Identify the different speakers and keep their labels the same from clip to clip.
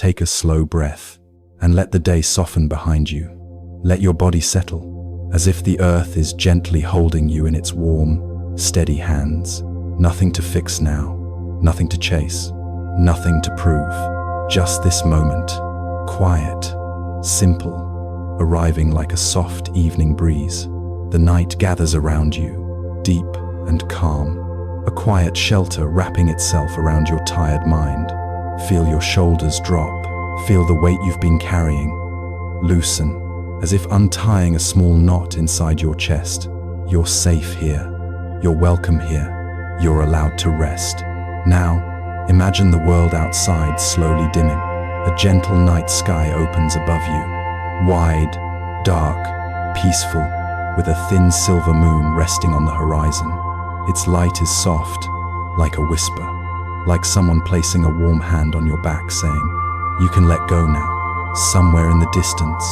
Speaker 1: take a slow breath and let the day soften behind you. Let your body settle, as if the earth is gently holding you in its warm, steady hands. Nothing to fix now, nothing to chase, nothing to prove. Just this moment, quiet, simple, arriving like a soft evening breeze. The night gathers around you, deep and calm, a quiet shelter wrapping itself around your tired mind. Feel your shoulders drop, feel the weight you've been carrying loosen, as if untying a small knot inside your chest. You're safe here, you're welcome here, you're allowed to rest. Now, imagine the world outside slowly dimming. A gentle night sky opens above you, wide, dark, peaceful, with a thin silver moon resting on the horizon. Its light is soft, like a whisper, like someone placing a warm hand on your back saying, "You can let go now." Somewhere in the distance,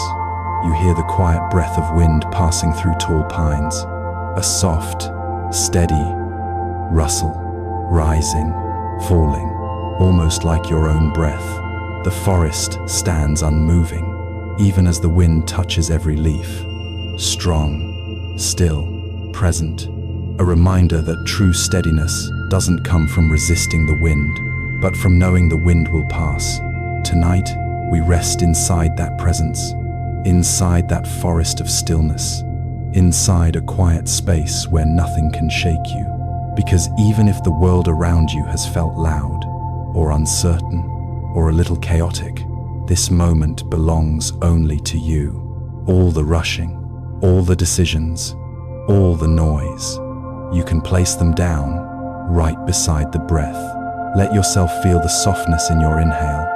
Speaker 1: you hear the quiet breath of wind passing through tall pines, a soft, steady rustle, rising, falling, almost like your own breath. The forest stands unmoving, even as the wind touches every leaf. Strong, still, present. A reminder that true steadiness doesn't come from resisting the wind, but from knowing the wind will pass. Tonight, we rest inside that presence, inside that forest of stillness, inside a quiet space where nothing can shake you. Because even if the world around you has felt loud, or uncertain, or a little chaotic, this moment belongs only to you. All the rushing, all the decisions, all the noise, you can place them down right beside the breath. Let yourself feel the softness in your inhale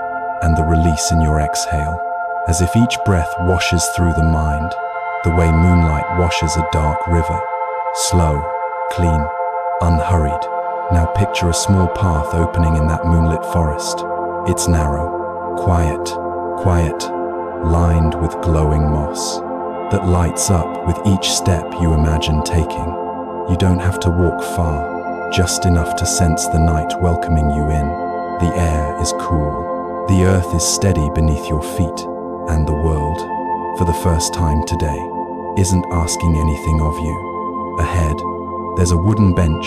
Speaker 1: and the release in your exhale, as if each breath washes through the mind, the way moonlight washes a dark river. Slow, clean, unhurried. Now picture a small path opening in that moonlit forest. It's narrow, quiet, lined with glowing moss that lights up with each step you imagine taking. You don't have to walk far, just enough to sense the night welcoming you in. The air is cool. The earth is steady beneath your feet, and the world, for the first time today, isn't asking anything of you. Ahead, there's a wooden bench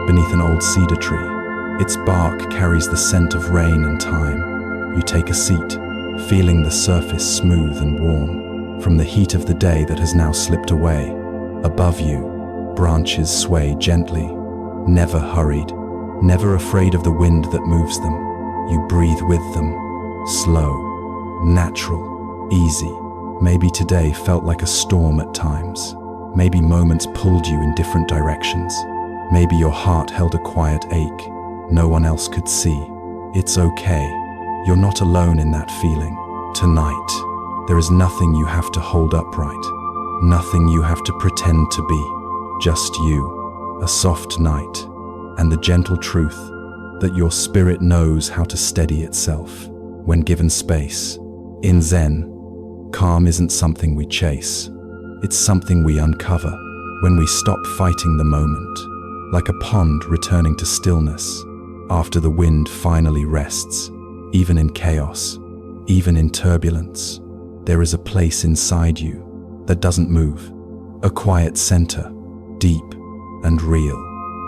Speaker 1: beneath an old cedar tree. Its bark carries the scent of rain and time. You take a seat, feeling the surface smooth and warm from the heat of the day that has now slipped away. Above you, branches sway gently, never hurried, never afraid of the wind that moves them. You breathe with them, slow, natural, easy. Maybe today felt like a storm at times. Maybe moments pulled you in different directions. Maybe your heart held a quiet ache no one else could see. It's okay. You're not alone in that feeling. Tonight, there is nothing you have to hold upright, nothing you have to pretend to be. Just you, a soft night, and the gentle truth that your spirit knows how to steady itself when given space. In Zen, calm isn't something we chase. It's something we uncover when we stop fighting the moment, like a pond returning to stillness after the wind finally rests. Even in chaos, even in turbulence, there is a place inside you that doesn't move, a quiet center, deep and real,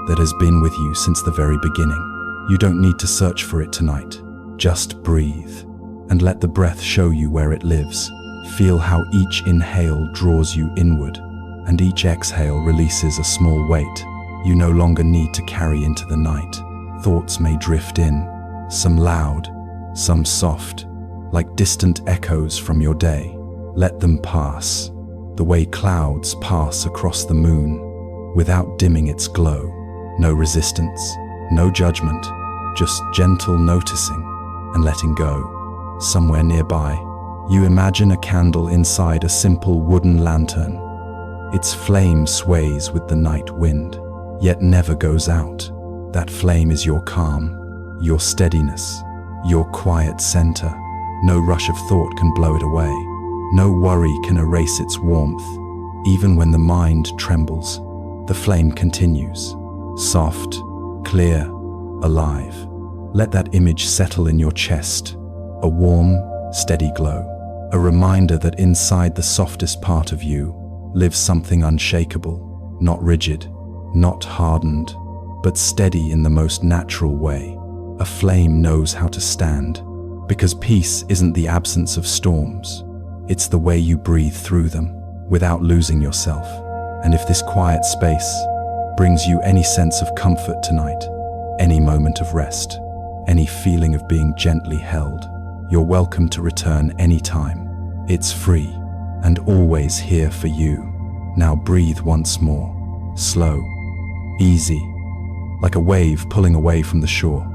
Speaker 1: that has been with you since the very beginning. You don't need to search for it tonight. Just breathe and let the breath show you where it lives. Feel how each inhale draws you inward and each exhale releases a small weight you no longer need to carry into the night. Thoughts may drift in, some loud, some soft, like distant echoes from your day. Let them pass, the way clouds pass across the moon, without dimming its glow. No resistance, no judgment, just gentle noticing and letting go. Somewhere nearby, you imagine a candle inside a simple wooden lantern. Its flame sways with the night wind, yet never goes out. That flame is your calm, your steadiness, your quiet center. No rush of thought can blow it away. No worry can erase its warmth. Even when the mind trembles, the flame continues, soft, clear, alive. Let that image settle in your chest, a warm, steady glow, a reminder that inside the softest part of you lives something unshakable, not rigid, not hardened, but steady in the most natural way. A flame knows how to stand, because peace isn't the absence of storms, it's the way you breathe through them without losing yourself. And if this quiet space brings you any sense of comfort tonight, any moment of rest, any feeling of being gently held, you're welcome to return anytime. It's free and always here for you. Now breathe once more, slow, easy, like a wave pulling away from the shore.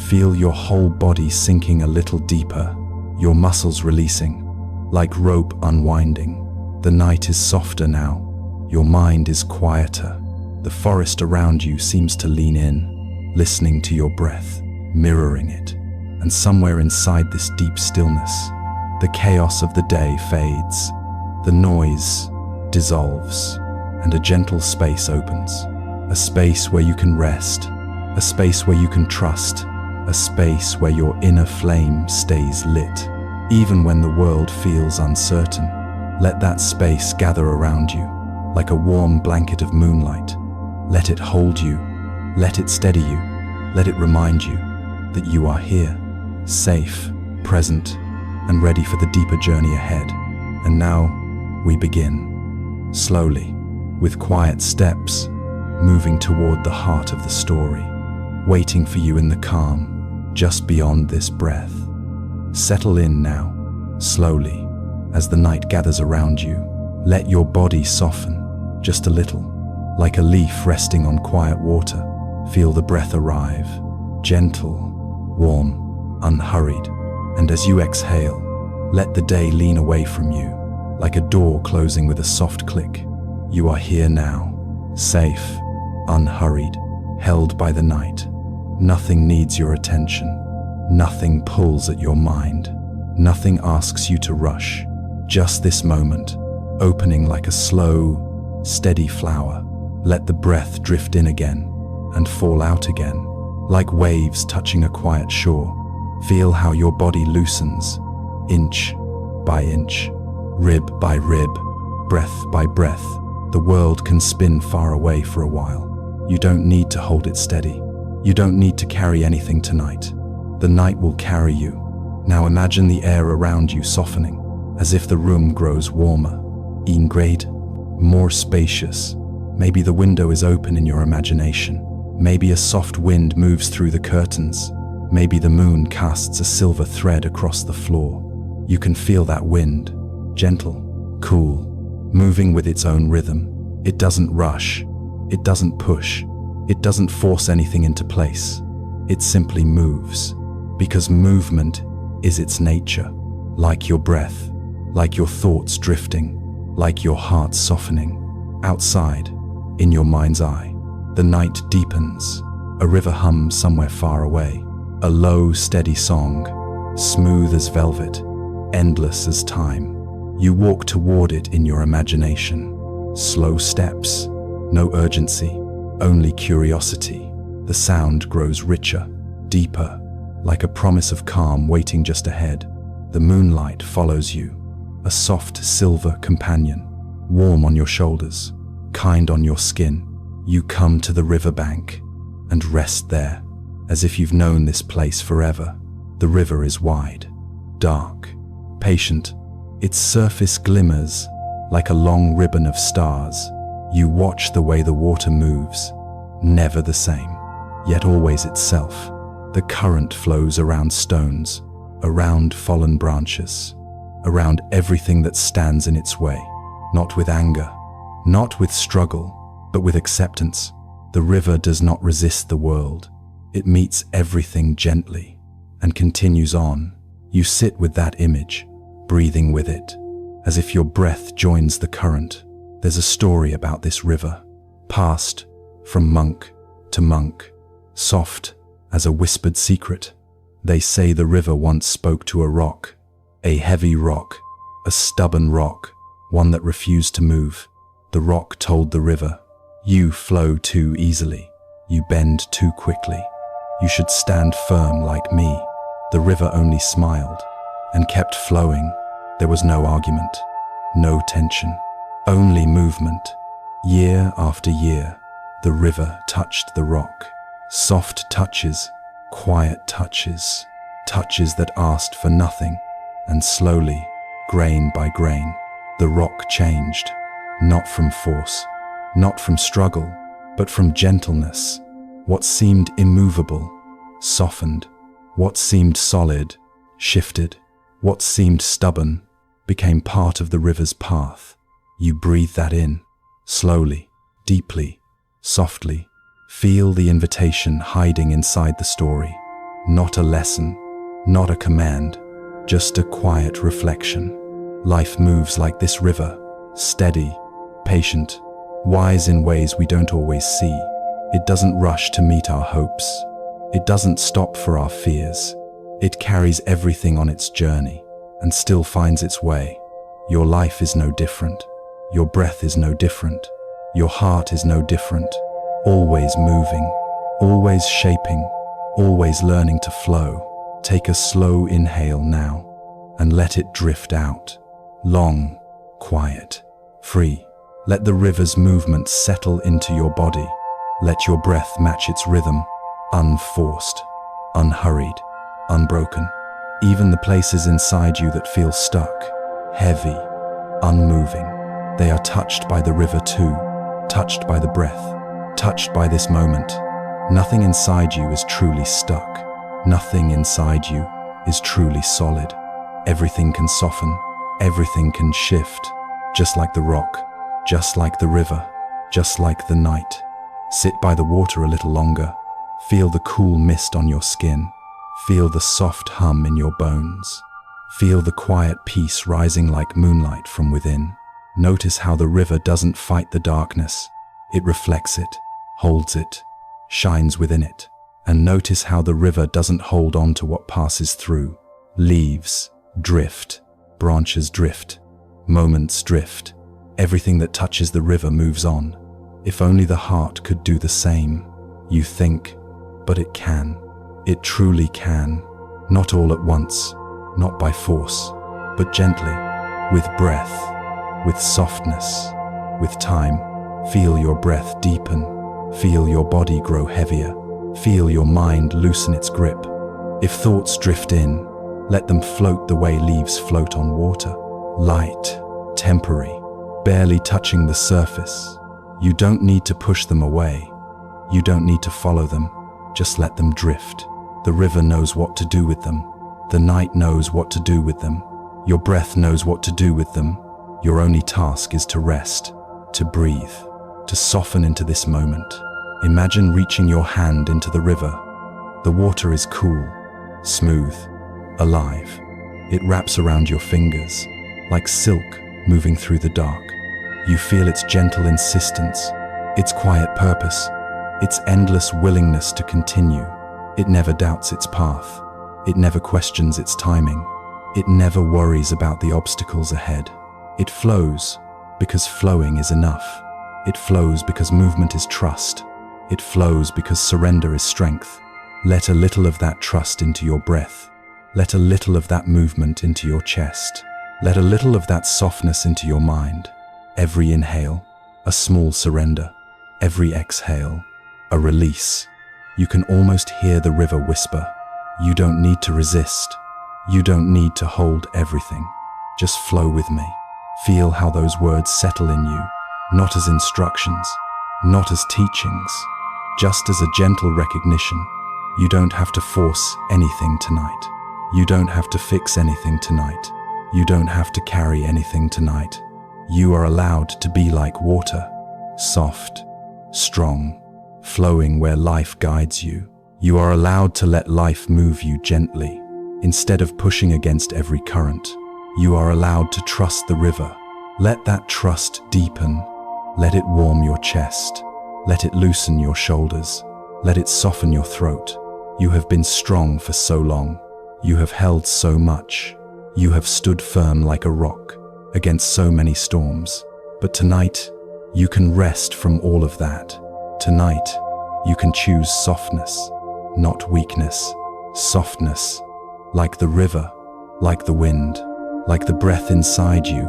Speaker 1: Feel your whole body sinking a little deeper, your muscles releasing, like rope unwinding. The night is softer now, your mind is quieter. The forest around you seems to lean in, listening to your breath, mirroring it. And somewhere inside this deep stillness, the chaos of the day fades, the noise dissolves, and a gentle space opens. A space where you can rest, a space where you can trust, a space where your inner flame stays lit. Even when the world feels uncertain, let that space gather around you, like a warm blanket of moonlight. Let it hold you, let it steady you, let it remind you that you are here, safe, present, and ready for the deeper journey ahead. And now, we begin, slowly, with quiet steps, moving toward the heart of the story, waiting for you in the calm, just beyond this breath. Settle in now, slowly, as the night gathers around you. Let your body soften, just a little, like a leaf resting on quiet water. Feel the breath arrive, gentle, warm, unhurried, and as you exhale, let the day lean away from you, like a door closing with a soft click. You are here now, safe, unhurried, held by the night. Nothing needs your attention. Nothing pulls at your mind. Nothing asks you to rush. Just this moment, opening like a slow, steady flower. Let the breath drift in again and fall out again, like waves touching a quiet shore. Feel how your body loosens, inch by inch, rib by rib, breath by breath. The world can spin far away for a while. You don't need to hold it steady. You don't need to carry anything tonight. The night will carry you. Now imagine the air around you softening, as if the room grows warmer, grade, more spacious. Maybe the window is open in your imagination. Maybe a soft wind moves through the curtains. Maybe the moon casts a silver thread across the floor. You can feel that wind, gentle, cool, moving with its own rhythm. It doesn't rush. It doesn't push. It doesn't force anything into place. It simply moves, because movement is its nature, like your breath, like your thoughts drifting, like your heart softening. Outside, in your mind's eye, the night deepens. A river hums somewhere far away, a low, steady song, smooth as velvet, endless as time. You walk toward it in your imagination. Slow steps, no urgency, only curiosity. The sound grows richer, deeper, like a promise of calm waiting just ahead. The moonlight follows you, a soft silver companion, warm on your shoulders, kind on your skin. You come to the riverbank and rest there, as if you've known this place forever. The river is wide, dark, patient. Its surface glimmers like a long ribbon of stars. You watch the way the water moves, never the same, yet always itself. The current flows around stones, around fallen branches, around everything that stands in its way, not with anger, not with struggle, but with acceptance. The river does not resist the world. It meets everything gently and continues on. You sit with that image, breathing with it, as if your breath joins the current. There's a story about this river, passed from monk to monk, soft as a whispered secret. They say the river once spoke to a rock, a heavy rock, a stubborn rock, one that refused to move. The rock told the river, "You flow too easily. You bend too quickly. You should stand firm like me." The river only smiled. and kept flowing. There was no argument, no tension, only movement. Year after year, the river touched the rock. Soft touches, quiet touches, touches that asked for nothing. And slowly, grain by grain, the rock changed. Not from force, not from struggle, but from gentleness. What seemed immovable softened. What seemed solid shifted. What seemed stubborn became part of the river's path. You breathe that in, slowly, deeply, softly. Feel the invitation hiding inside the story. Not a lesson, not a command, just a quiet reflection. Life moves like this river, steady, patient, wise in ways we don't always see. It doesn't rush to meet our hopes. It doesn't stop for our fears. It carries everything on its journey and still finds its way. Your life is no different. Your breath is no different. Your heart is no different. Always moving, always shaping, always learning to flow. Take a slow inhale now and let it drift out. Long, quiet, free. Let the river's movement settle into your body. Let your breath match its rhythm, unforced, unhurried, unbroken. Even the places inside you that feel stuck, heavy, unmoving, they are touched by the river too, touched by the breath, touched by this moment. Nothing inside you is truly stuck. Nothing inside you is truly solid. Everything can soften, everything can shift, just like the rock, just like the river, just like the night. Sit by the water a little longer. Feel the cool mist on your skin. Feel the soft hum in your bones. Feel the quiet peace rising like moonlight from within. Notice how the river doesn't fight the darkness. It reflects it, holds it, shines within it. And notice how the river doesn't hold on to what passes through. Leaves drift, branches drift, moments drift. Everything that touches the river moves on. If only the heart could do the same. You think, but it can. It truly can. Not all at once, not by force, but gently, with breath, with softness, with time. Feel your breath deepen. Feel your body grow heavier. Feel your mind loosen its grip. If thoughts drift in, let them float the way leaves float on water. Light, temporary, barely touching the surface. You don't need to push them away. You don't need to follow them. Just let them drift. The river knows what to do with them. The night knows what to do with them. Your breath knows what to do with them. Your only task is to rest, to breathe, to soften into this moment. Imagine reaching your hand into the river. The water is cool, smooth, alive. It wraps around your fingers, like silk moving through the dark. You feel its gentle insistence, its quiet purpose, its endless willingness to continue. It never doubts its path. It never questions its timing. It never worries about the obstacles ahead. It flows because flowing is enough. It flows because movement is trust. It flows because surrender is strength. Let a little of that trust into your breath. Let a little of that movement into your chest. Let a little of that softness into your mind. Every inhale, a small surrender. Every exhale, a release. You can almost hear the river whisper. You don't need to resist. You don't need to hold everything. Just flow with me. Feel how those words settle in you, not as instructions, not as teachings, just as a gentle recognition. You don't have to force anything tonight. You don't have to fix anything tonight. You don't have to carry anything tonight. You are allowed to be like water, soft, strong, flowing where life guides you. You are allowed to let life move you gently. Instead of pushing against every current, you are allowed to trust the river. Let that trust deepen. Let it warm your chest. Let it loosen your shoulders. Let it soften your throat. You have been strong for so long. You have held so much. You have stood firm like a rock against so many storms. But tonight, you can rest from all of that. Tonight, you can choose softness, not weakness. Softness, like the river, Like the wind, like the breath inside you,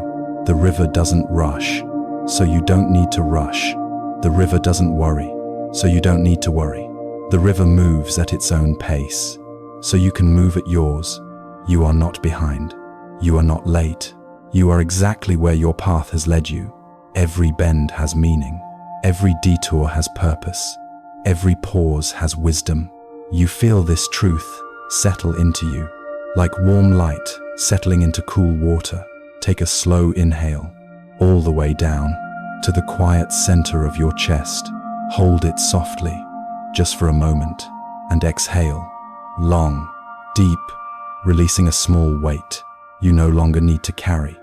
Speaker 1: the river doesn't rush, so you don't need to rush. The river doesn't worry, so you don't need to worry. The river moves at its own pace, so you can move at yours. You are not behind. You are not late. You are exactly where your path has led you. Every bend has meaning. Every detour has purpose. Every pause has wisdom. You feel this truth settle into you. Like warm light settling into cool water, take a slow inhale, all the way down to the quiet center of your chest. Hold it softly, just for a moment, and exhale, long, deep, releasing a small weight you no longer need to carry.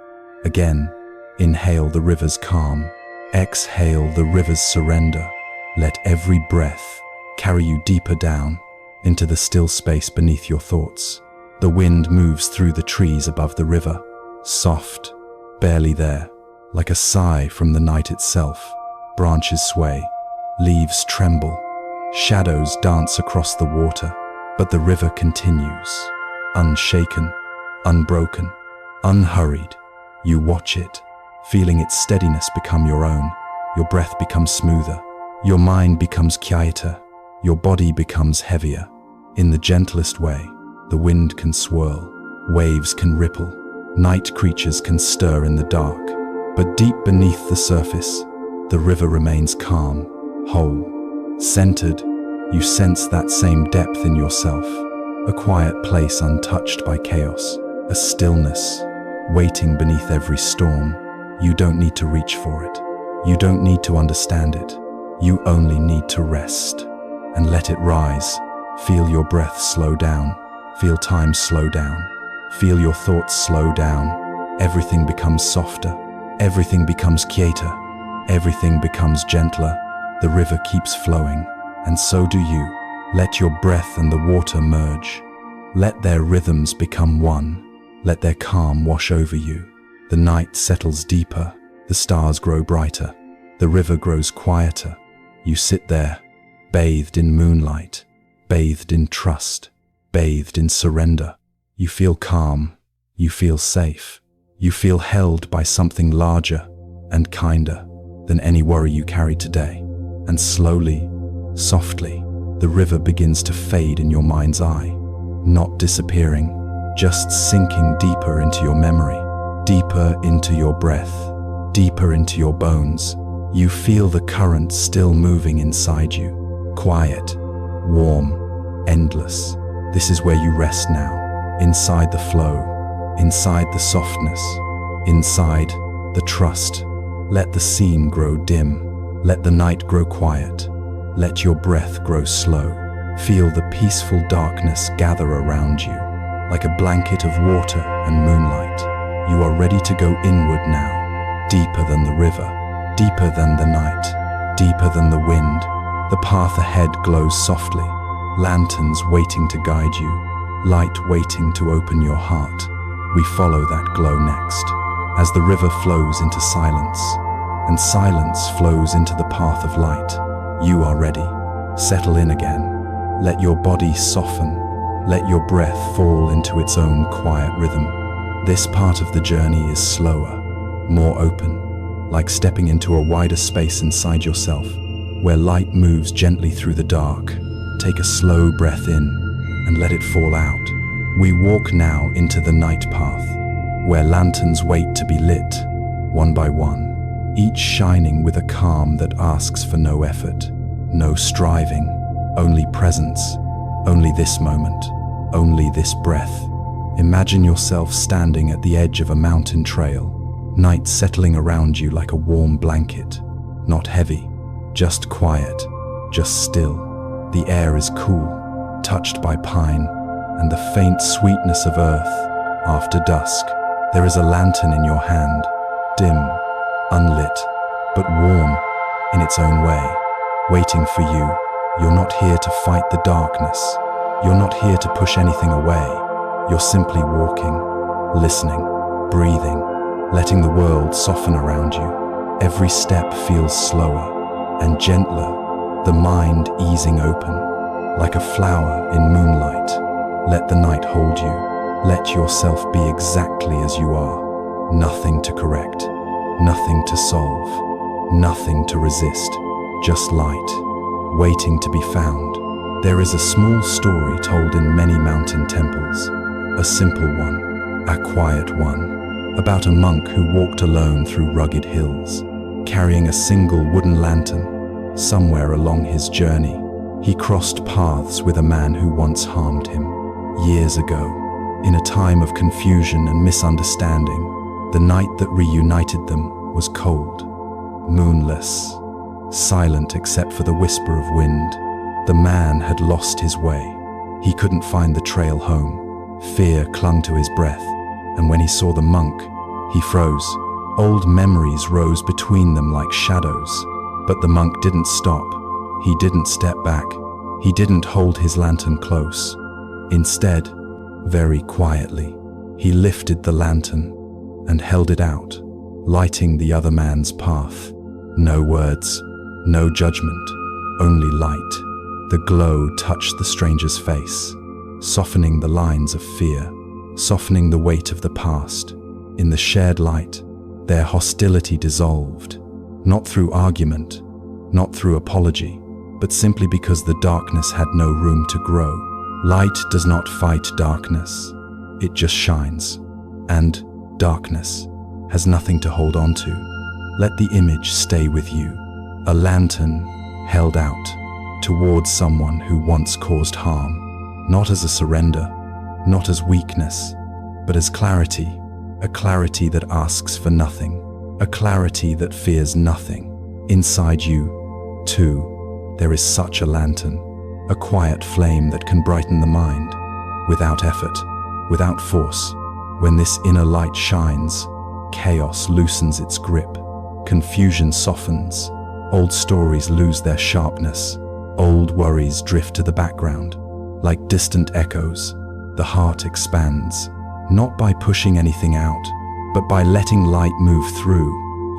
Speaker 1: Again, inhale the river's calm. Exhale the river's surrender. Let every breath carry you deeper down into the still space beneath your thoughts. The wind moves through the trees above the river, soft, barely there, like a sigh from the night itself. Branches sway, leaves tremble, shadows dance across the water, but the river continues, unshaken, unbroken, unhurried. You watch it, feeling its steadiness become your own. Your breath becomes smoother, your mind becomes quieter, your body becomes heavier. In the gentlest way, the wind can swirl, waves can ripple, night creatures can stir in the dark. But deep beneath the surface, the river remains calm, whole, centered. You sense that same depth in yourself, a quiet place untouched by chaos, a stillness waiting beneath every storm. You don't need to reach for it. You don't need to understand it. You only need to rest and let it rise. Feel your breath slow down. Feel time slow down. Feel your thoughts slow down. Everything becomes softer. Everything becomes quieter. Everything becomes gentler. The river keeps flowing, and so do you. Let your breath and the water merge. Let their rhythms become one. Let their calm wash over you. The night settles deeper. The stars grow brighter. The river grows quieter. You sit there, bathed in moonlight, bathed in trust, bathed in surrender. You feel calm. You feel safe. You feel held by something larger and kinder than any worry you carry today. And slowly, softly, the river begins to fade in your mind's eye, not disappearing, just sinking deeper into your memory, deeper into your breath, deeper into your bones. You feel the current still moving inside you, quiet, warm, endless. This is where you rest now, inside the flow, inside the softness, inside the trust. Let the scene grow dim. Let the night grow quiet. Let your breath grow slow. Feel the peaceful darkness gather around you, like a blanket of water and moonlight. You are ready to go inward now, deeper than the river, deeper than the night, deeper than the wind. The path ahead glows softly, lanterns waiting to guide you, light waiting to open your heart. We follow that glow next, as the river flows into silence, and silence flows into the path of light. You are ready. Settle in again. Let your body soften. Let your breath fall into its own quiet rhythm. This part of the journey is slower, more open, like stepping into a wider space inside yourself, where light moves gently through the dark. Take a slow breath in and let it fall out. We walk now into the night path, where lanterns wait to be lit, one by one, each shining with a calm that asks for no effort, no striving, only presence, only this moment, only this breath. Imagine yourself standing at the edge of a mountain trail, night settling around you like a warm blanket, not heavy, just quiet, just still. The air is cool, touched by pine and the faint sweetness of earth. After dusk, there is a lantern in your hand, dim, unlit, but warm in its own way, waiting for you. You're not here to fight the darkness. You're not here to push anything away. You're simply walking, listening, breathing, letting the world soften around you. Every step feels slower and gentler, the mind easing open, like a flower in moonlight. Let the night hold you. Let yourself be exactly as you are. Nothing to correct, nothing to solve, nothing to resist, just light, waiting to be found. There is a small story told in many mountain temples, a simple one, a quiet one, about a monk who walked alone through rugged hills, carrying a single wooden lantern. Somewhere along his journey, he crossed paths with a man who once harmed him. Years ago, in a time of confusion and misunderstanding, the night that reunited them was cold, moonless, silent except for the whisper of wind. The man had lost his way. He couldn't find the trail home. Fear clung to his breath, and when he saw the monk, he froze. Old memories rose between them like shadows, but the monk didn't stop. He didn't step back. He didn't hold his lantern close. Instead, very quietly, he lifted the lantern and held it out, lighting the other man's path. No words, no judgment, only light. The glow touched the stranger's face, softening the lines of fear, softening the weight of the past. In the shared light, their hostility dissolved, not through argument, not through apology, but simply because the darkness had no room to grow. Light does not fight darkness, it just shines. And darkness has nothing to hold on to. Let the image stay with you. A lantern held out towards someone who once caused harm, not as a surrender, not as weakness, but as clarity, a clarity that asks for nothing, a clarity that fears nothing. Inside you, too, there is such a lantern, a quiet flame that can brighten the mind, without effort, without force. When this inner light shines, chaos loosens its grip, confusion softens, old stories lose their sharpness, old worries drift to the background. Like distant echoes, the heart expands, not by pushing anything out, but by letting light move through.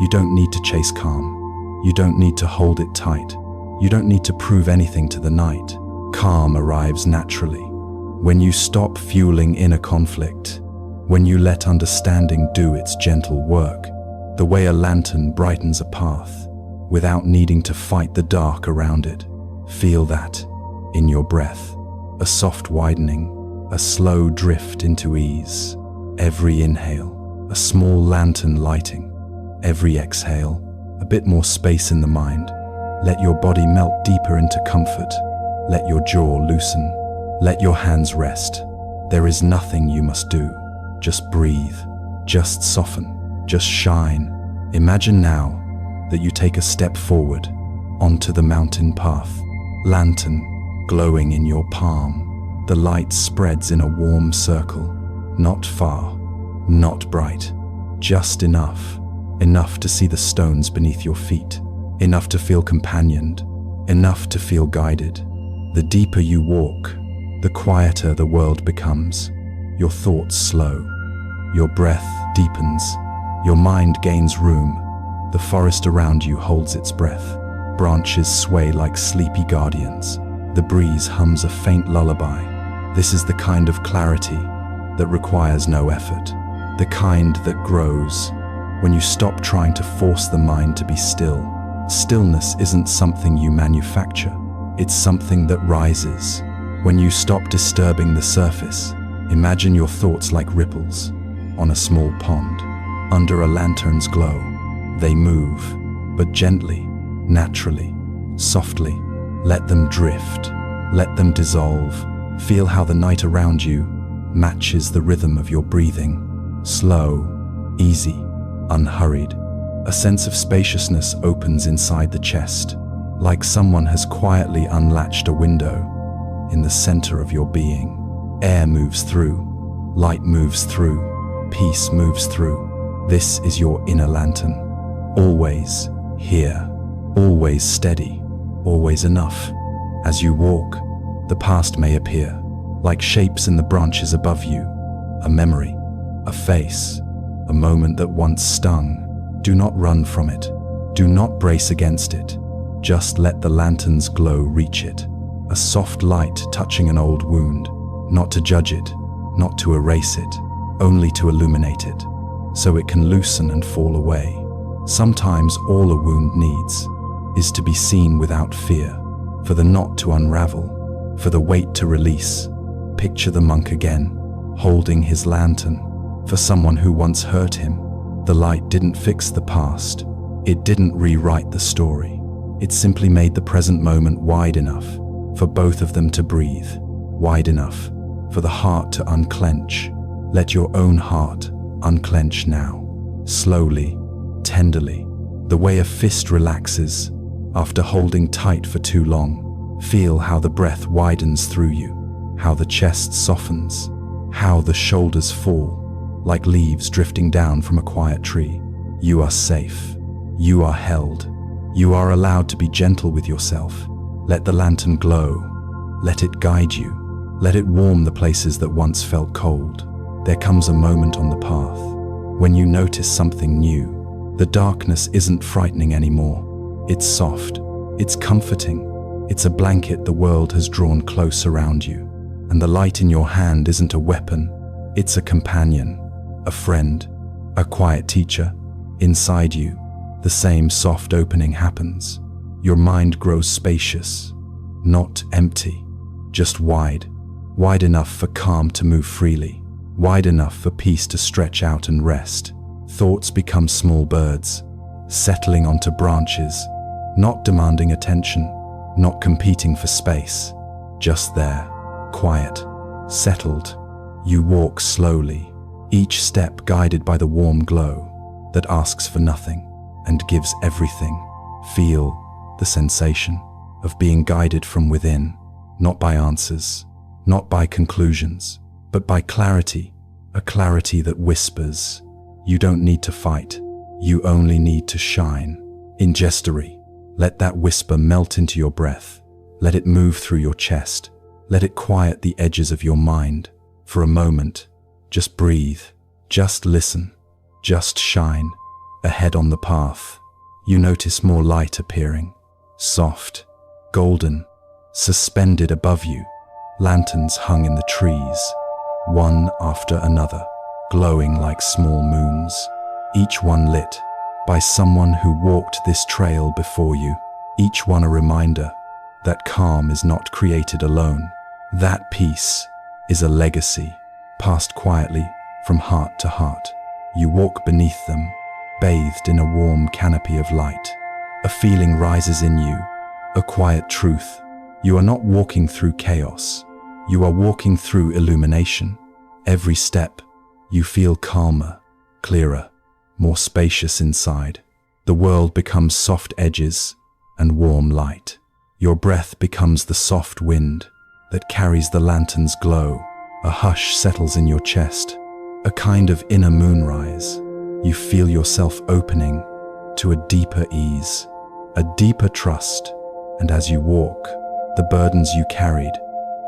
Speaker 1: You don't need to chase calm. You don't need to hold it tight. You don't need to prove anything to the night. Calm arrives naturally when you stop fueling inner conflict, when you let understanding do its gentle work, the way a lantern brightens a path without needing to fight the dark around it. Feel that in your breath, a soft widening, a slow drift into ease. Every inhale, a small lantern lighting. Every exhale, a bit more space in the mind. Let your body melt deeper into comfort. Let your jaw loosen. Let your hands rest. There is nothing you must do. Just breathe. Just soften. Just shine. Imagine now that you take a step forward onto the mountain path. Lantern glowing in your palm. The light spreads in a warm circle. Not far, not bright. Just enough. Enough to see the stones beneath your feet. Enough to feel companioned. Enough to feel guided. The deeper you walk, the quieter the world becomes. Your thoughts slow. Your breath deepens. Your mind gains room. The forest around you holds its breath. Branches sway like sleepy guardians. The breeze hums a faint lullaby. This is the kind of clarity that requires no effort. The kind that grows when you stop trying to force the mind to be still. Stillness isn't something you manufacture. It's something that rises. When you stop disturbing the surface, imagine your thoughts like ripples on a small pond. Under a lantern's glow, they move, but gently, naturally, softly. Let them drift. Let them dissolve. Feel how the night around you matches the rhythm of your breathing. Slow, easy, unhurried. A sense of spaciousness opens inside the chest, like someone has quietly unlatched a window in the center of your being. Air moves through, light moves through, peace moves through. This is your inner lantern. Always here, always steady, always enough. As you walk, the past may appear, like shapes in the branches above you. A memory, a face, a moment that once stung. Do not run from it. Do not brace against it. Just let the lantern's glow reach it. A soft light touching an old wound, not to judge it, not to erase it, only to illuminate it, so it can loosen and fall away. Sometimes all a wound needs is to be seen without fear, for the knot to unravel, for the weight to release. Picture the monk again, holding his lantern. For someone who once hurt him, the light didn't fix the past. It didn't rewrite the story. It simply made the present moment wide enough for both of them to breathe, wide enough for the heart to unclench. Let your own heart unclench now, slowly, tenderly, the way a fist relaxes after holding tight for too long. Feel how the breath widens through you, how the chest softens, how the shoulders fall like leaves drifting down from a quiet tree. You are safe. You are held. You are allowed to be gentle with yourself. Let the lantern glow. Let it guide you. Let it warm the places that once felt cold. There comes a moment on the path when you notice something new. The darkness isn't frightening anymore. It's soft. It's comforting. It's a blanket the world has drawn close around you. And the light in your hand isn't a weapon. It's a companion, a friend, a quiet teacher. Inside you, the same soft opening happens. Your mind grows spacious, not empty, just wide. Wide enough for calm to move freely, wide enough for peace to stretch out and rest. Thoughts become small birds, settling onto branches, not demanding attention, not competing for space, just there, quiet, settled. You walk slowly, each step guided by the warm glow that asks for nothing and gives everything. Feel the sensation of being guided from within, not by answers, not by conclusions, but by clarity, a clarity that whispers, you don't need to fight, you only need to shine. In gestury, let that whisper melt into your breath, let it move through your chest, let it quiet the edges of your mind. For a moment, just breathe, just listen, just shine. Ahead on the path, you notice more light appearing, soft, golden, suspended above you. Lanterns hung in the trees, one after another, glowing like small moons, each one lit by someone who walked this trail before you, each one a reminder that calm is not created alone. That peace is a legacy, passed quietly from heart to heart. You walk beneath them, bathed in a warm canopy of light. A feeling rises in you, a quiet truth. You are not walking through chaos. You are walking through illumination. Every step, you feel calmer, clearer, more spacious inside. The world becomes soft edges and warm light. Your breath becomes the soft wind that carries the lantern's glow. A hush settles in your chest, a kind of inner moonrise. You feel yourself opening to a deeper ease, a deeper trust, and as you walk, the burdens you carried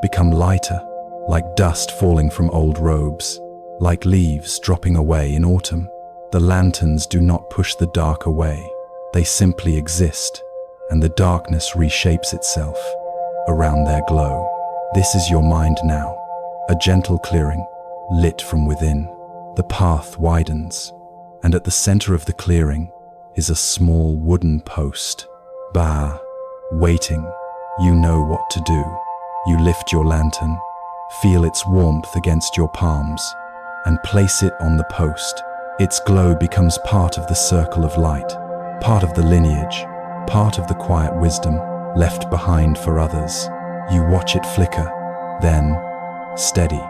Speaker 1: become lighter, like dust falling from old robes, like leaves dropping away in autumn. The lanterns do not push the dark away, they simply exist, and the darkness reshapes itself around their glow. This is your mind now, a gentle clearing, lit from within. The path widens, and at the center of the clearing is a small wooden post. Bah, waiting. You know what to do. You lift your lantern, feel its warmth against your palms, and place it on the post. Its glow becomes part of the circle of light, part of the lineage, part of the quiet wisdom left behind for others. You watch it flicker, then steady,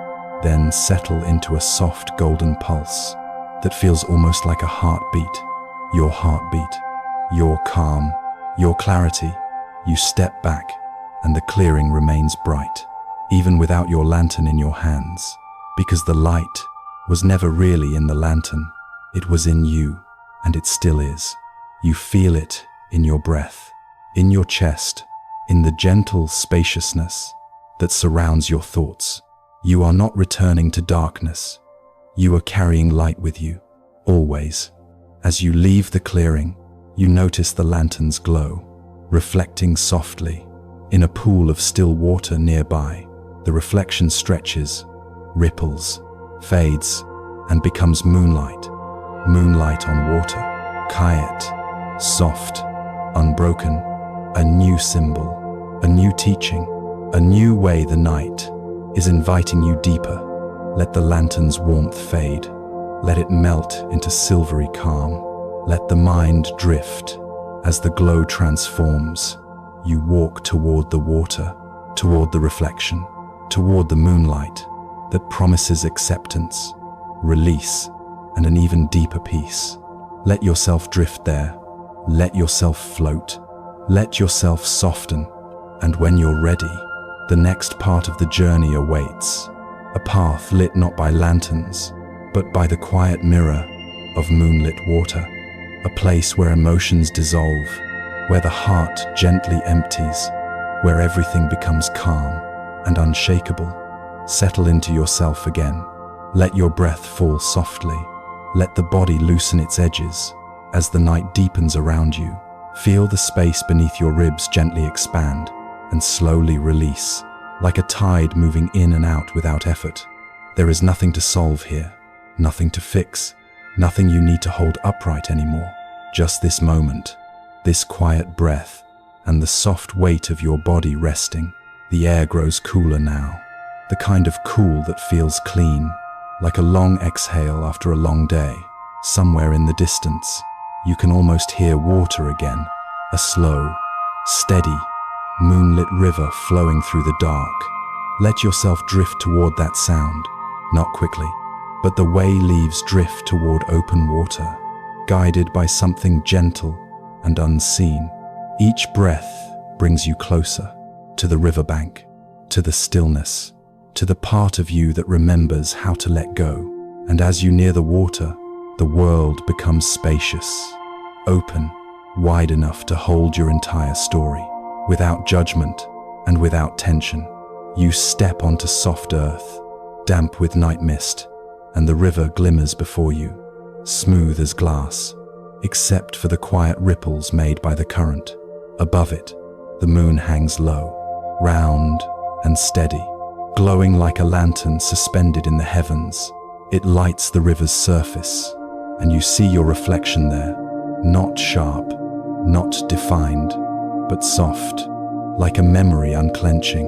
Speaker 1: then settle into a soft golden pulse that feels almost like a heartbeat. Your heartbeat, your calm, your clarity. You step back, and the clearing remains bright, even without your lantern in your hands, because the light was never really in the lantern. It was in you, and it still is. You feel it in your breath, in your chest, in the gentle spaciousness that surrounds your thoughts. You are not returning to darkness. You are carrying light with you, always. As you leave the clearing, you notice the lantern's glow, reflecting softly in a pool of still water nearby. The reflection stretches, ripples, fades, and becomes moonlight. Moonlight on water, quiet, soft, unbroken, a new symbol, a new teaching, a new way the night is inviting you deeper. Let the lantern's warmth fade. Let it melt into silvery calm. Let the mind drift. As the glow transforms, you walk toward the water, toward the reflection, toward the moonlight that promises acceptance, release, and an even deeper peace. Let yourself drift there. Let yourself float. Let yourself soften. And when you're ready, the next part of the journey awaits. A path lit not by lanterns, but by the quiet mirror of moonlit water. A place where emotions dissolve, where the heart gently empties, where everything becomes calm and unshakable. Settle into yourself again. Let your breath fall softly. Let the body loosen its edges. As the night deepens around you, feel the space beneath your ribs gently expand and slowly release, like a tide moving in and out without effort. There is nothing to solve here, nothing to fix, nothing you need to hold upright anymore. Just this moment, this quiet breath, and the soft weight of your body resting. The air grows cooler now, the kind of cool that feels clean, like a long exhale after a long day. Somewhere in the distance, you can almost hear water again, a slow, steady, moonlit river flowing through the dark. Let yourself drift toward that sound, not quickly, but the way leaves drift toward open water, guided by something gentle and unseen. Each breath brings you closer to the riverbank, to the stillness, to the part of you that remembers how to let go. And as you near the water, the world becomes spacious, open, wide enough to hold your entire story. Without judgment and without tension, you step onto soft earth, damp with night mist, and the river glimmers before you, smooth as glass, except for the quiet ripples made by the current. Above it, the moon hangs low, round and steady, glowing like a lantern suspended in the heavens. It lights the river's surface, and you see your reflection there, not sharp, not defined, but soft, like a memory unclenching.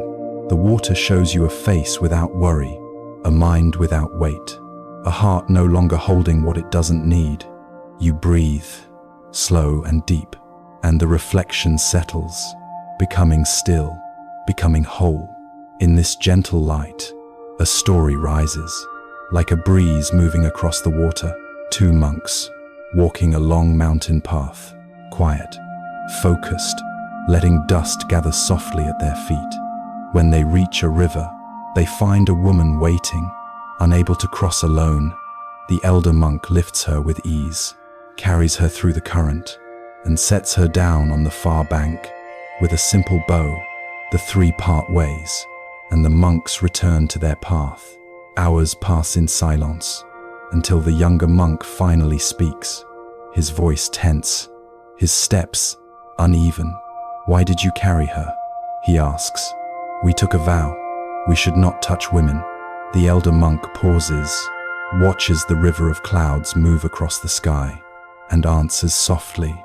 Speaker 1: The water shows you a face without worry, a mind without weight, a heart no longer holding what it doesn't need. You breathe, slow and deep, and the reflection settles, becoming still, becoming whole. In this gentle light, a story rises, like a breeze moving across the water. Two monks, walking a long mountain path, quiet, focused, letting dust gather softly at their feet. When they reach a river, they find a woman waiting, unable to cross alone. The elder monk lifts her with ease, carries her through the current, and sets her down on the far bank. With a simple bow, the three part ways, and the monks return to their path. Hours pass in silence, until the younger monk finally speaks, his voice tense, his steps uneven. "Why did you carry her?" he asks. "We took a vow. We should not touch women." The elder monk pauses, watches the river of clouds move across the sky, and answers softly,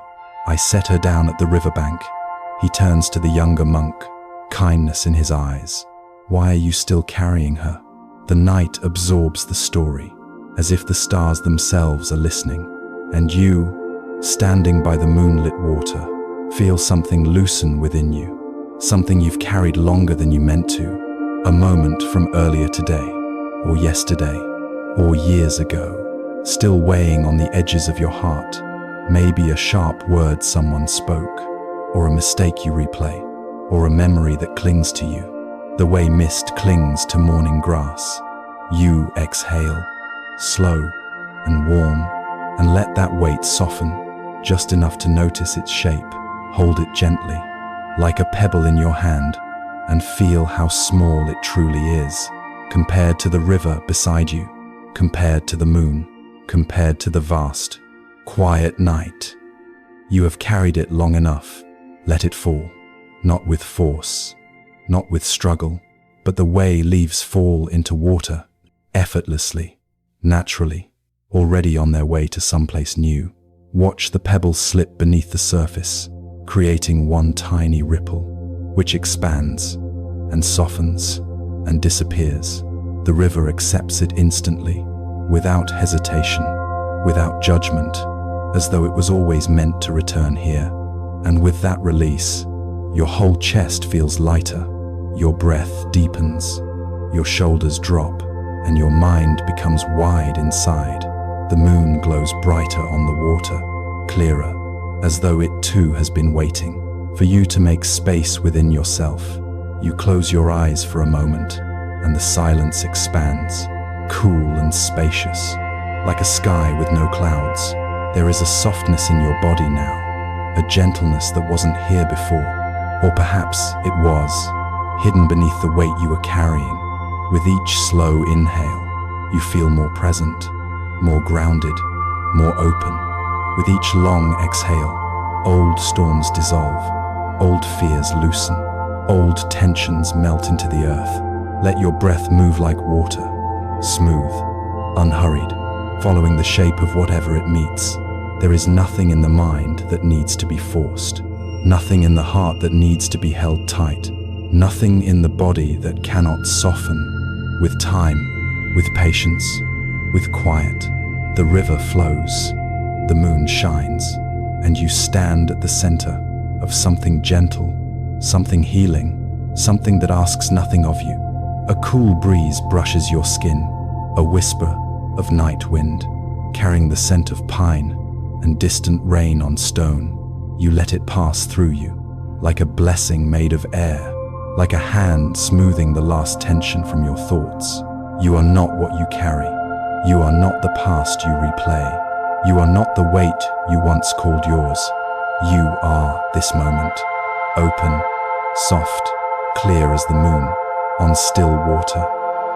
Speaker 1: "I set her down at the riverbank." He turns to the younger monk, kindness in his eyes. "Why are you still carrying her?" The night absorbs the story, as if the stars themselves are listening. And you, standing by the moonlit water, feel something loosen within you, something you've carried longer than you meant to, a moment from earlier today, or yesterday, or years ago, still weighing on the edges of your heart. Maybe a sharp word someone spoke, or a mistake you replay, or a memory that clings to you, the way mist clings to morning grass. You exhale, slow and warm, and let that weight soften, just enough to notice its shape. Hold it gently, like a pebble in your hand, and feel how small it truly is, compared to the river beside you, compared to the moon, compared to the vast, quiet night. You have carried it long enough. Let it fall, not with force, not with struggle, but the way leaves fall into water, effortlessly, naturally, already on their way to someplace new. Watch the pebbles slip beneath the surface, creating one tiny ripple, which expands and softens and disappears. The river accepts it instantly, without hesitation, without judgment, as though it was always meant to return here. And with that release, your whole chest feels lighter, your breath deepens, your shoulders drop, and your mind becomes wide inside. The moon glows brighter on the water, clearer, as though it too has been waiting for you to make space within yourself. You close your eyes for a moment, and the silence expands, cool and spacious, like a sky with no clouds. There is a softness in your body now, a gentleness that wasn't here before, or perhaps it was, hidden beneath the weight you were carrying. With each slow inhale, you feel more present, more grounded, more open. With each long exhale, old storms dissolve, old fears loosen, old tensions melt into the earth. Let your breath move like water, smooth, unhurried, following the shape of whatever it meets. There is nothing in the mind that needs to be forced, nothing in the heart that needs to be held tight, nothing in the body that cannot soften. With time, with patience, with quiet, the river flows, the moon shines, and you stand at the center of something gentle, something healing, something that asks nothing of you. A cool breeze brushes your skin, a whisper of night wind, carrying the scent of pine and distant rain on stone. You let it pass through you, like a blessing made of air, like a hand smoothing the last tension from your thoughts. You are not what you carry. You are not the past you replay. You are not the weight you once called yours. You are this moment, open, soft, clear as the moon, on still water.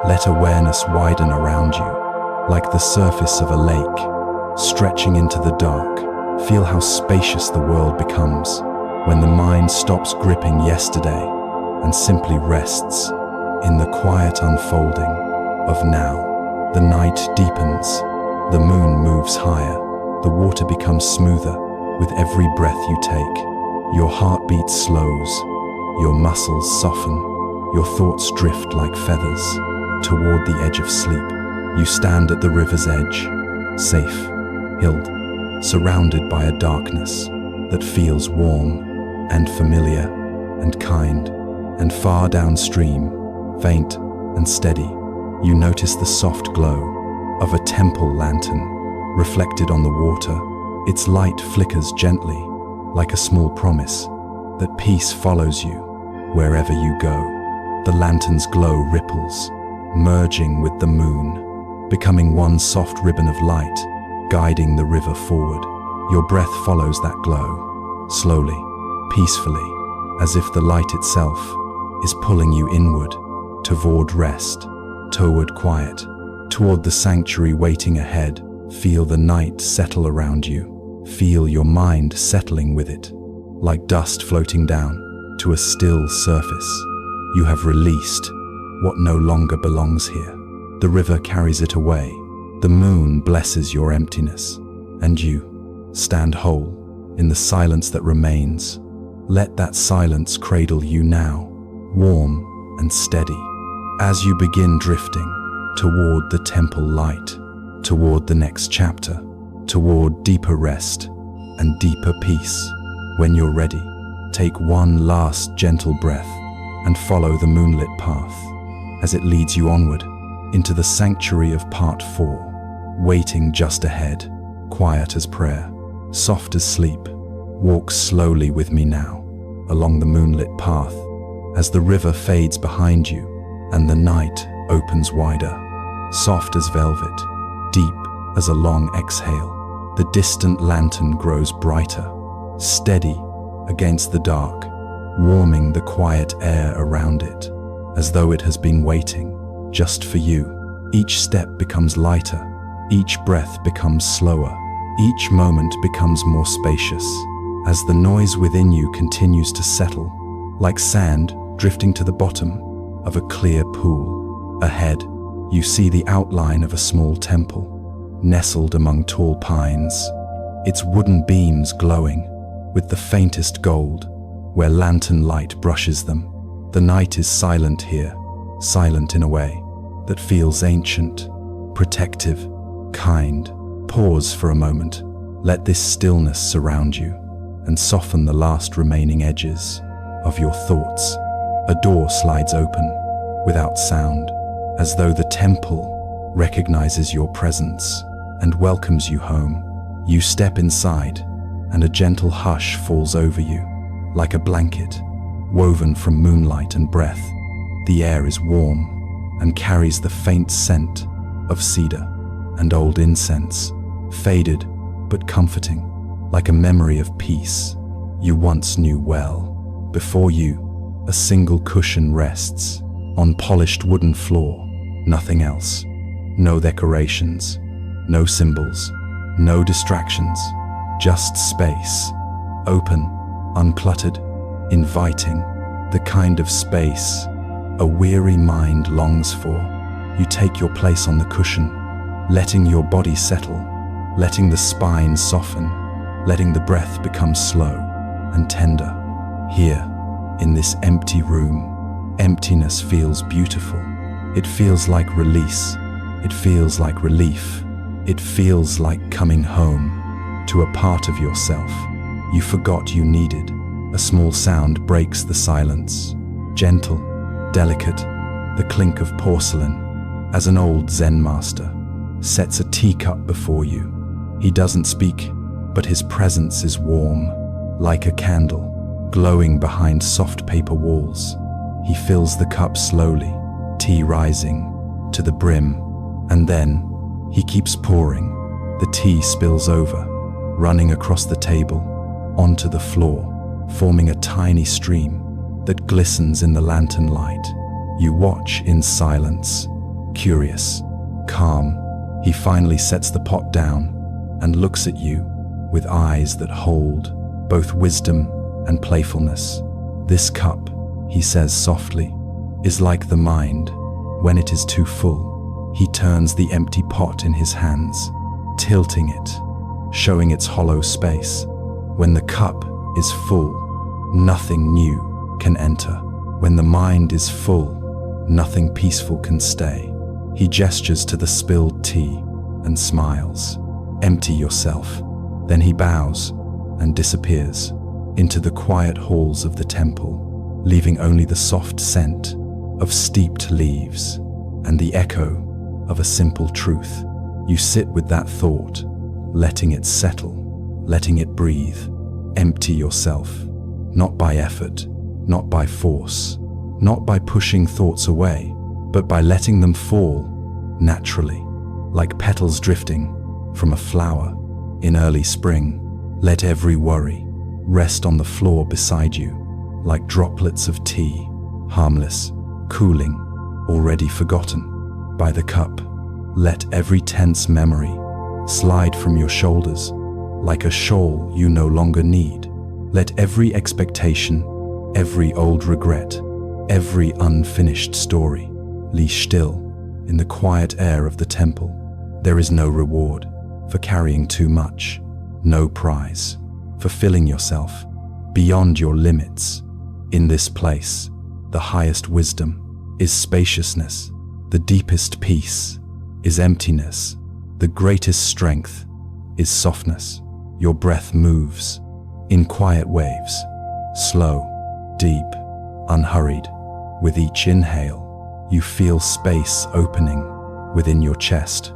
Speaker 1: Let awareness widen around you, like the surface of a lake, stretching into the dark. Feel how spacious the world becomes when the mind stops gripping yesterday and simply rests in the quiet unfolding of now. The night deepens, the moon moves higher, the water becomes smoother with every breath you take. Your heartbeat slows, your muscles soften, your thoughts drift like feathers toward the edge of sleep. You stand at the river's edge, safe, hilled, surrounded by a darkness that feels warm and familiar and kind. And far downstream, faint and steady, you notice the soft glow of a temple lantern reflected on the water. Its light flickers gently, like a small promise that peace follows you wherever you go. The lantern's glow ripples, merging with the moon, becoming one soft ribbon of light, guiding the river forward. Your breath follows that glow, slowly, peacefully, as if the light itself is pulling you inward, toward rest, toward quiet, toward the sanctuary waiting ahead. Feel the night settle around you. Feel your mind settling with it, like dust floating down to a still surface. You have released what no longer belongs here. The river carries it away. The moon blesses your emptiness, and you stand whole in the silence that remains. Let that silence cradle you now, warm and steady, as you begin drifting toward the temple light, toward the next chapter, toward deeper rest and deeper peace. When you're ready, take one last gentle breath and follow the moonlit path as it leads you onward into the sanctuary of part 4, waiting just ahead, quiet as prayer, soft as sleep. Walk slowly with me now along the moonlit path as the river fades behind you and the night opens wider, soft as velvet, deep as a long exhale. The distant lantern grows brighter, steady against the dark, warming the quiet air around it, as though it has been waiting just for you. Each step becomes lighter, each breath becomes slower, each moment becomes more spacious, as the noise within you continues to settle, like sand drifting to the bottom of a clear pool. Ahead, You see the outline of a small temple, nestled among tall pines, its wooden beams glowing with the faintest gold where lantern light brushes them. The night is silent here, silent in a way that feels ancient, protective, kind. Pause for a moment. Let this stillness surround you and soften the last remaining edges of your thoughts. A door slides open without sound, as though the temple recognizes your presence and welcomes you home. You step inside, and a gentle hush falls over you, like a blanket, woven from moonlight and breath. The air is warm and carries the faint scent of cedar and old incense, faded but comforting, like a memory of peace you once knew well. Before you, a single cushion rests on polished wooden floor, nothing else. No decorations, no symbols, no distractions, just space, open, uncluttered, inviting, the kind of space a weary mind longs for. You take your place on the cushion, letting your body settle, letting the spine soften, letting the breath become slow and tender. Here, in this empty room, emptiness feels beautiful. It feels like release. It feels like relief. It feels like coming home to a part of yourself you forgot you needed. A small sound breaks the silence, gentle, delicate, the clink of porcelain, as an old Zen master sets a teacup before you. He doesn't speak, but his presence is warm, like a candle, glowing behind soft paper walls. He fills the cup slowly, tea rising to the brim, and then he keeps pouring. The tea spills over, running across the table, onto the floor, forming a tiny stream that glistens in the lantern light. You watch in silence, curious, calm. He finally sets the pot down and looks at you with eyes that hold both wisdom and playfulness. This cup, he says softly, is like the mind when it is too full. He turns the empty pot in his hands, tilting it, showing its hollow space. When the cup is full, nothing new can enter. When the mind is full, nothing peaceful can stay. He gestures to the spilled tea and smiles. Empty yourself. Then he bows and disappears into the quiet halls of the temple, leaving only the soft scent of steeped leaves and the echo of a simple truth. You sit with that thought, letting it settle, letting it breathe. Empty yourself, not by effort, not by force, not by pushing thoughts away, but by letting them fall naturally, like petals drifting from a flower in early spring. Let every worry rest on the floor beside you, like droplets of tea, harmless, cooling, already forgotten by the cup. Let every tense memory slide from your shoulders, like a shawl you no longer need. Let every expectation, every old regret, every unfinished story lie still in the quiet air of the temple. There is no reward for carrying too much, no prize for filling yourself beyond your limits. In this place, the highest wisdom is spaciousness, the deepest peace is emptiness, the greatest strength is softness. Your breath moves in quiet waves, slow, deep, unhurried. With each inhale, you feel space opening within your chest,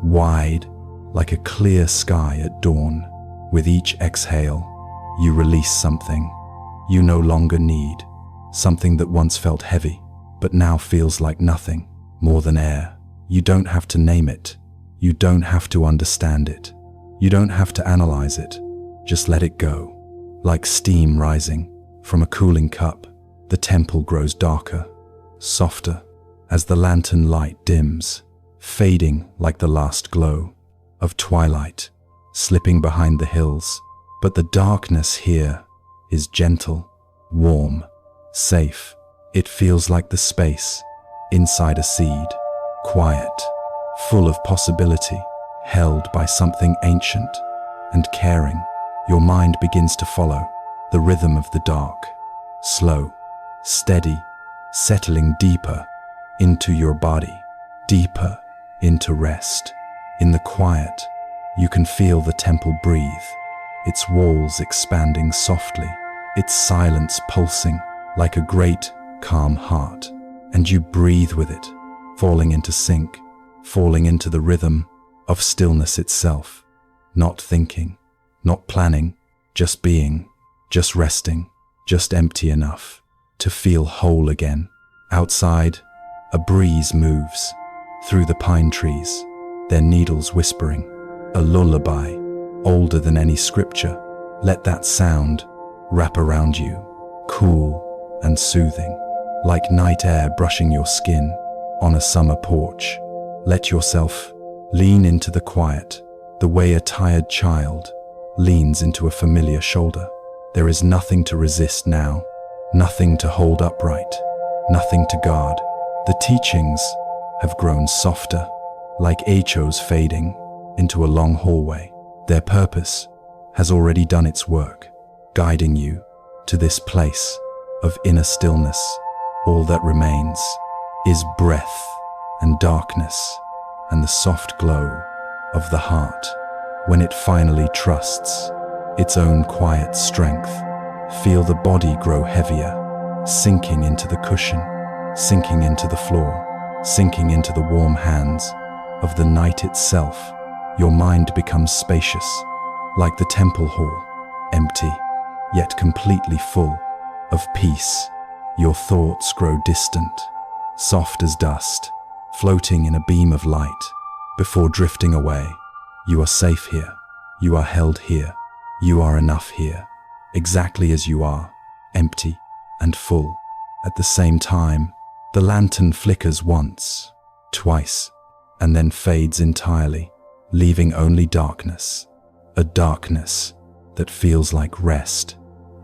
Speaker 1: wide, like a clear sky at dawn. With each exhale, you release something you no longer need, something that once felt heavy, but now feels like nothing more than air. You don't have to name it. You don't have to understand it. You don't have to analyze it. Just let it go. Like steam rising from a cooling cup, the temple grows darker, softer, as the lantern light dims, fading like the last glow of twilight, slipping behind the hills. But the darkness here is gentle, warm, safe. It feels like the space inside a seed, quiet, full of possibility, held by something ancient and caring. Your mind begins to follow the rhythm of the dark, slow, steady, settling deeper into your body, deeper into rest. In the quiet, you can feel the temple breathe, its walls expanding softly, its silence pulsing like a great, calm heart. And you breathe with it, falling into sync, falling into the rhythm of stillness itself. Not thinking, not planning, just being, just resting, just empty enough to feel whole again. Outside, a breeze moves through the pine trees, their needles whispering, a lullaby older than any scripture. Let that sound wrap around you, cool and soothing, like night air brushing your skin on a summer porch. Let yourself lean into the quiet, the way a tired child leans into a familiar shoulder. There is nothing to resist now, nothing to hold upright, nothing to guard. The teachings have grown softer, like echoes fading into a long hallway. Their purpose has already done its work, guiding you to this place of inner stillness. All that remains is breath and darkness and the soft glow of the heart when it finally trusts its own quiet strength. Feel the body grow heavier, sinking into the cushion, sinking into the floor, sinking into the warm hands of the night itself. Your mind becomes spacious, like the temple hall, empty, yet completely full of peace. Your thoughts grow distant, soft as dust, floating in a beam of light. Before drifting away, you are safe here, you are held here, you are enough here, exactly as you are, empty and full. At the same time, the lantern flickers once, twice, and then fades entirely, leaving only darkness. A darkness that feels like rest,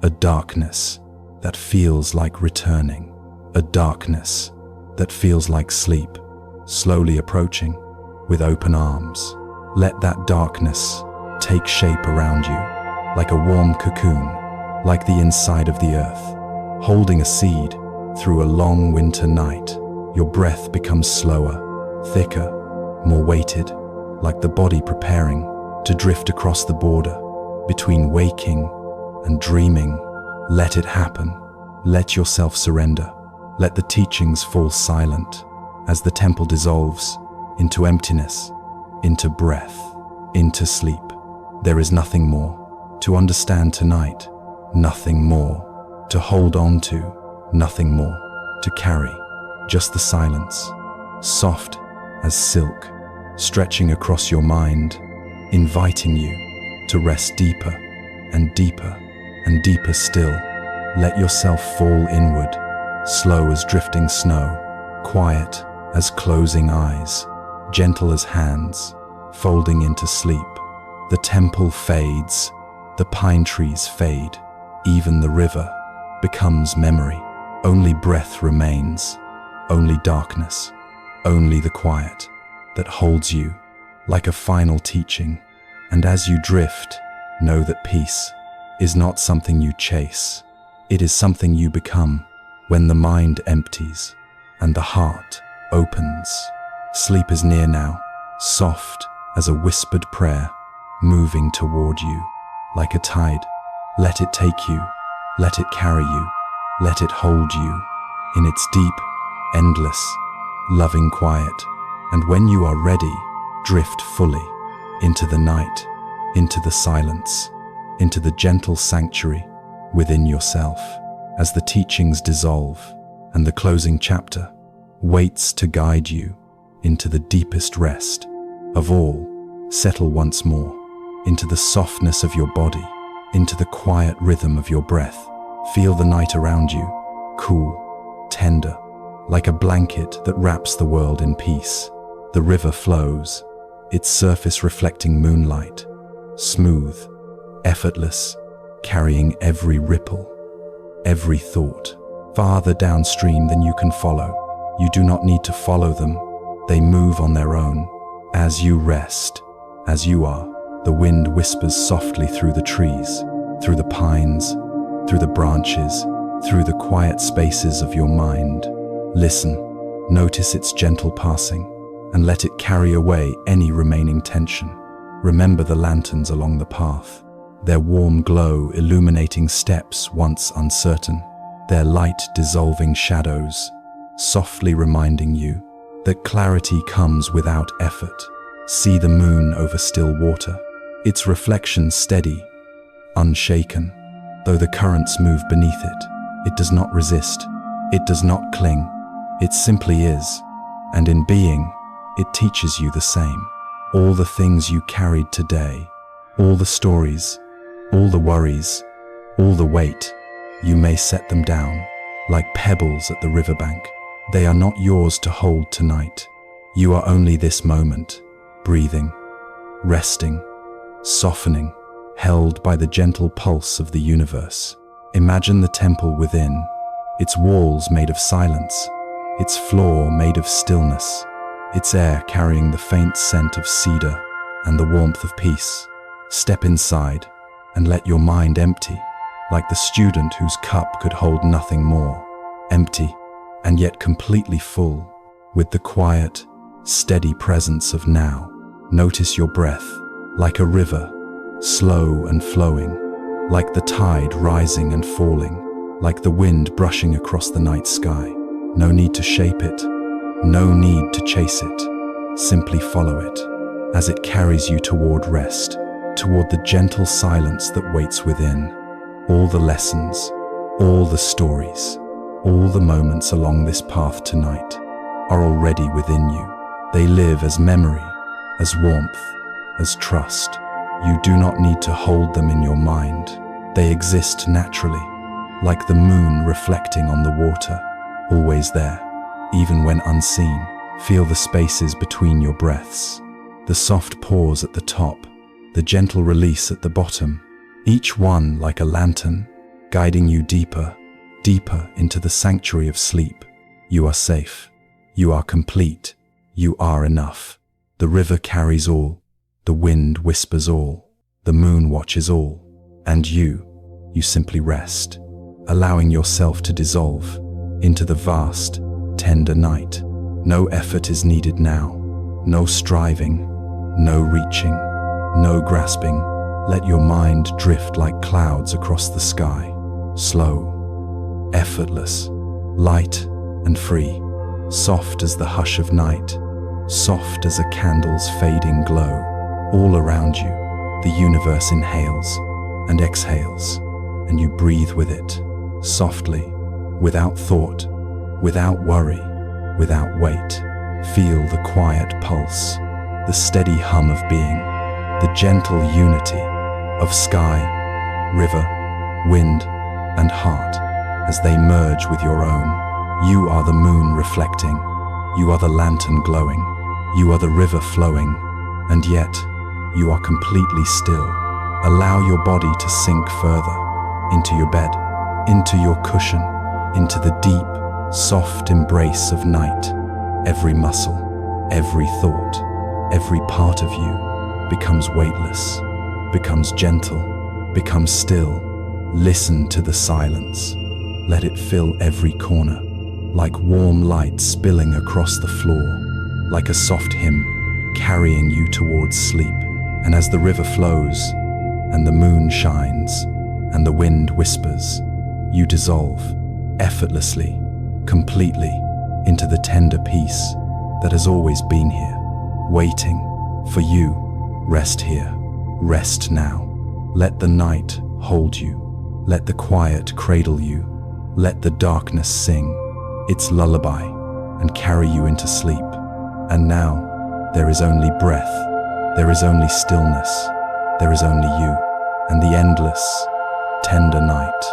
Speaker 1: a darkness that feels like returning, a darkness that feels like sleep, slowly approaching with open arms. Let that darkness take shape around you, like a warm cocoon, like the inside of the earth, holding a seed through a long winter night. Your breath becomes slower, thicker, more weighted, like the body preparing to drift across the border between waking and dreaming. Let it happen. Let yourself surrender. Let the teachings fall silent as the temple dissolves into emptiness, into breath, into sleep. There is nothing more to understand tonight, nothing more to hold on to, nothing more to carry, just the silence, soft as silk, stretching across your mind, inviting you to rest deeper and deeper and deeper still. Let yourself fall inward, slow as drifting snow, quiet as closing eyes, gentle as hands, folding into sleep. The temple fades, the pine trees fade, even the river becomes memory. Only breath remains, only darkness, only the quiet that holds you like a final teaching. And as you drift, know that peace is not something you chase. It is something you become when the mind empties and the heart opens. Sleep is near now, soft as a whispered prayer, moving toward you like a tide. Let it take you, let it carry you, let it hold you in its deep, endless, loving quiet. And when you are ready, drift fully into the night, into the silence, into the gentle sanctuary within yourself. As the teachings dissolve and the closing chapter waits to guide you into the deepest rest of all, settle once more into the softness of your body, into the quiet rhythm of your breath. Feel the night around you, cool, tender, like a blanket that wraps the world in peace. The river flows, its surface reflecting moonlight, smooth, effortless, carrying every ripple, every thought, farther downstream than you can follow. You do not need to follow them. They move on their own. As you rest, as you are, the wind whispers softly through the trees, through the pines, through the branches, through the quiet spaces of your mind. Listen, notice its gentle passing, and let it carry away any remaining tension. Remember the lanterns along the path, their warm glow illuminating steps once uncertain, their light dissolving shadows, softly reminding you that clarity comes without effort. See the moon over still water, its reflection steady, unshaken. Though the currents move beneath it, it does not resist, it does not cling, it simply is. And in being, it teaches you the same. All the things you carried today, all the stories, all the worries, all the weight, you may set them down, like pebbles at the riverbank. They are not yours to hold tonight. You are only this moment, breathing, resting, softening, held by the gentle pulse of the universe. Imagine the temple within, its walls made of silence, its floor made of stillness, its air carrying the faint scent of cedar and the warmth of peace. Step inside and let your mind empty, like the student whose cup could hold nothing more, empty and yet completely full, with the quiet, steady presence of now. Notice your breath, like a river, slow and flowing, like the tide rising and falling, like the wind brushing across the night sky. No need to shape it, no need to chase it. Simply follow it, as it carries you toward rest, toward the gentle silence that waits within. All the lessons, all the stories, all the moments along this path tonight are already within you. They live as memory, as warmth, as trust. You do not need to hold them in your mind. They exist naturally, like the moon reflecting on the water, always there, even when unseen. Feel the spaces between your breaths, the soft pause at the top, the gentle release at the bottom, each one like a lantern, guiding you deeper, deeper into the sanctuary of sleep. You are safe. You are complete. You are enough. The river carries all. The wind whispers all. The moon watches all. And you simply rest, allowing yourself to dissolve into the vast, tender night. No effort is needed now. No striving, no reaching, no grasping. Let your mind drift like clouds across the sky. Slow, effortless, light and free, soft as the hush of night, soft as a candle's fading glow. All around you, the universe inhales and exhales, and you breathe with it, softly, without thought, without worry, without weight. Feel the quiet pulse, the steady hum of being, the gentle unity of sky, river, wind, and heart as they merge with your own. You are the moon reflecting, you are the lantern glowing, you are the river flowing, and yet you are completely still. Allow your body to sink further into your bed, into your cushion, into the deep, soft embrace of night. Every muscle, every thought, every part of you becomes weightless, becomes gentle, becomes still. Listen to the silence. Let it fill every corner, like warm light spilling across the floor, like a soft hymn carrying you towards sleep. And as the river flows, and the moon shines, and the wind whispers, you dissolve effortlessly, completely, into the tender peace that has always been here, waiting for you. Rest here, rest now. Let the night hold you. Let the quiet cradle you. Let the darkness sing its lullaby and carry you into sleep. And now, there is only breath, there is only stillness, there is only you, and the endless, tender night.